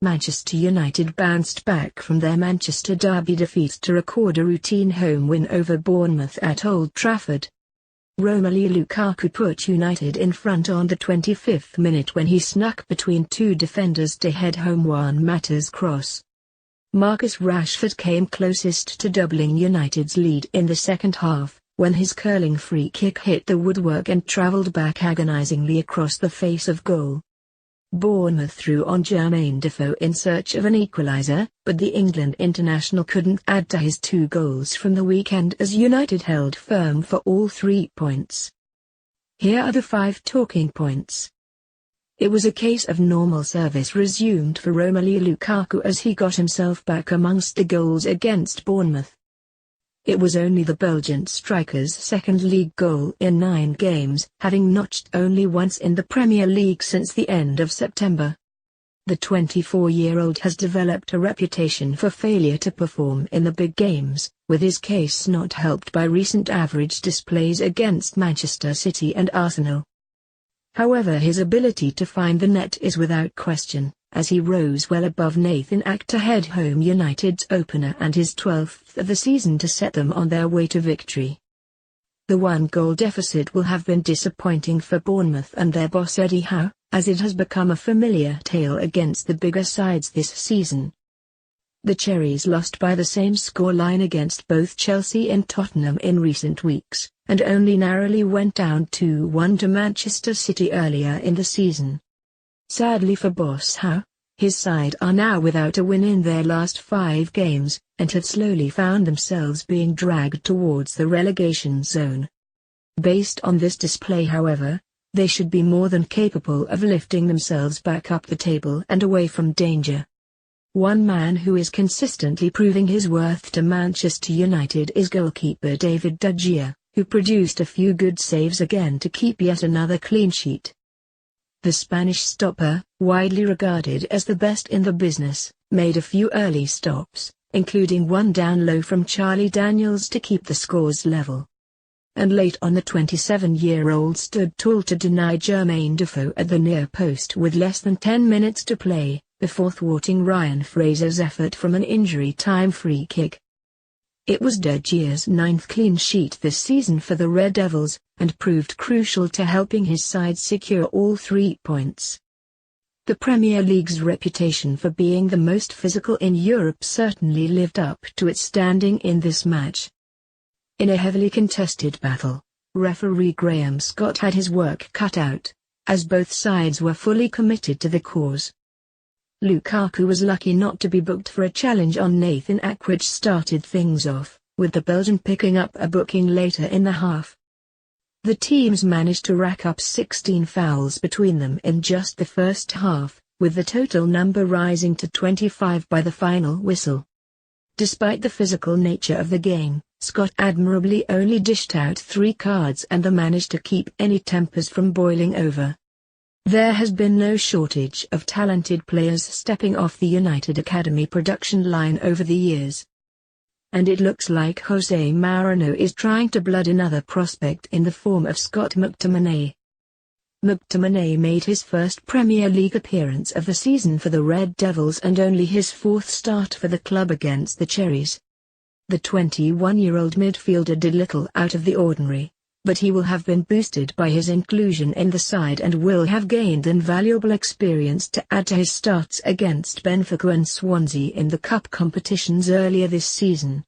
Manchester United bounced back from their Manchester derby defeat to record a routine home win over Bournemouth at Old Trafford. Romelu Lukaku put United in front on the 25th minute when he snuck between two defenders to head home Juan Mata's cross. Marcus Rashford came closest to doubling United's lead in the second half, when his curling free kick hit the woodwork and travelled back agonisingly across the face of goal. Bournemouth threw on Jermaine Defoe in search of an equaliser, but the England international couldn't add to his 2 goals from the weekend as United held firm for all 3 points. Here are the 5 talking points. It was a case of normal service resumed for Romelu Lukaku as he got himself back amongst the goals against Bournemouth. It was only the Belgian striker's second league goal in 9 games, having notched only once in the Premier League since the end of September. The 24-year-old has developed a reputation for failure to perform in the big games, with his case not helped by recent average displays against Manchester City and Arsenal. However, his ability to find the net is without question, as he rose well above Nathan Ake to head home United's opener and his 12th of the season to set them on their way to victory. The 1-goal deficit will have been disappointing for Bournemouth and their boss Eddie Howe, as it has become a familiar tale against the bigger sides this season. The Cherries lost by the same scoreline against both Chelsea and Tottenham in recent weeks, and only narrowly went down 2-1 to Manchester City earlier in the season. Sadly for boss Howe, his side are now without a win in their last 5 games, and have slowly found themselves being dragged towards the relegation zone. Based on this display, however, they should be more than capable of lifting themselves back up the table and away from danger. One man who is consistently proving his worth to Manchester United is goalkeeper David De Gea, who produced a few good saves again to keep yet another clean sheet. The Spanish stopper, widely regarded as the best in the business, made a few early stops, including one down low from Charlie Daniels to keep the scores level. And late on, the 27-year-old stood tall to deny Jermaine Defoe at the near post with less than 10 minutes to play, before thwarting Ryan Fraser's effort from an injury-time free kick. It was De Gea's 9th clean sheet this season for the Red Devils, and proved crucial to helping his side secure all 3 points. The Premier League's reputation for being the most physical in Europe certainly lived up to its standing in this match. In a heavily contested battle, referee Graham Scott had his work cut out, as both sides were fully committed to the cause. Lukaku was lucky not to be booked for a challenge on Nathan Ake, which started things off, with the Belgian picking up a booking later in the half. The teams managed to rack up 16 fouls between them in just the first half, with the total number rising to 25 by the final whistle. Despite the physical nature of the game, Scott admirably only dished out 3 cards and managed to keep any tempers from boiling over. There has been no shortage of talented players stepping off the United Academy production line over the years. And it looks like Jose Mourinho is trying to blood another prospect in the form of Scott McTominay. McTominay made his first Premier League appearance of the season for the Red Devils and only his 4th start for the club against the Cherries. The 21-year-old midfielder did little out of the ordinary, but he will have been boosted by his inclusion in the side and will have gained invaluable experience to add to his starts against Benfica and Swansea in the cup competitions earlier this season.